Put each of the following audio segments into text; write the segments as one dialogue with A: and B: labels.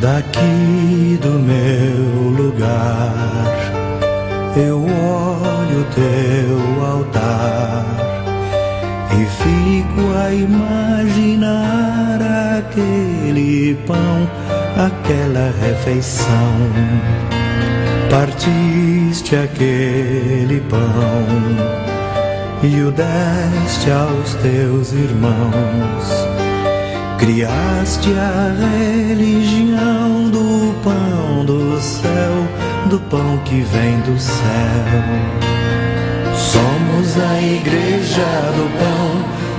A: Daqui do meu lugar eu olho teu altar e fico a imaginar aquele pão, aquela refeição. Partiste aquele pão e o deste aos teus irmãos. Criaste a religião do pão do céu, do pão que vem do céu. Somos a igreja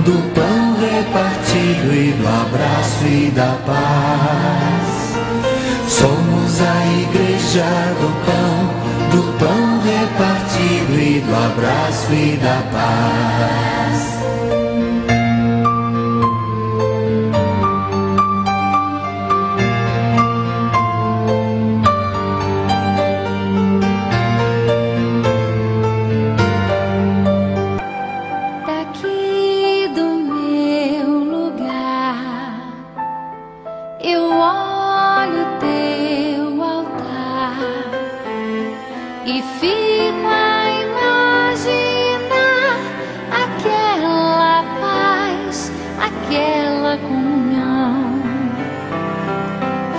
A: do pão repartido e do abraço e da paz. Somos a igreja do pão repartido e do abraço e da paz.
B: Eu olho teu altar e fico a imaginar aquela paz, aquela comunhão.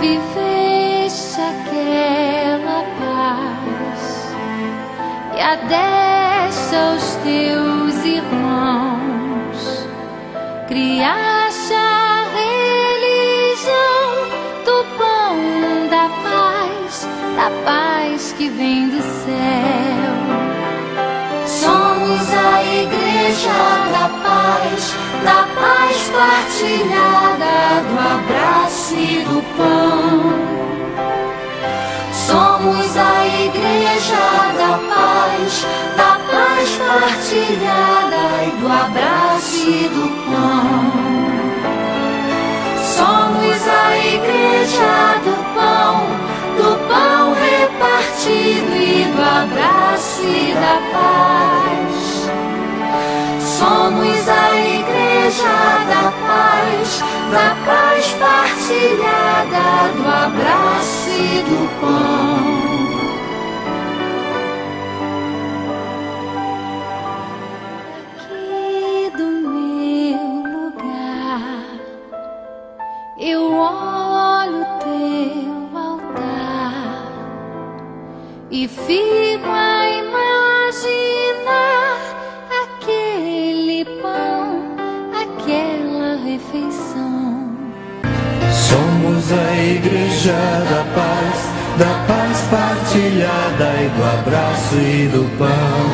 B: Viveste aquela paz e a deste aos teus irmãos. Criaste a da paz que vem do céu.
C: Somos a igreja da paz partilhada, do abraço e do pão. Somos a igreja da paz partilhada e do abraço e do pão. Somos a igreja do pão repartido e do abraço e da paz. Somos a igreja da paz partilhada, do abraço e do pão.
B: Aqui do meu lugar eu olho teu altar e fico a imaginar aquele pão, aquela refeição.
A: Somos a igreja da paz partilhada e do abraço e do pão.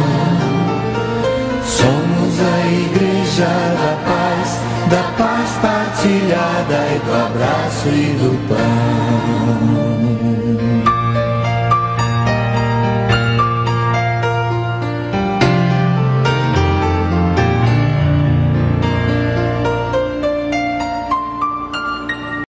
A: Somos a igreja da paz partilhada e do abraço e do pão.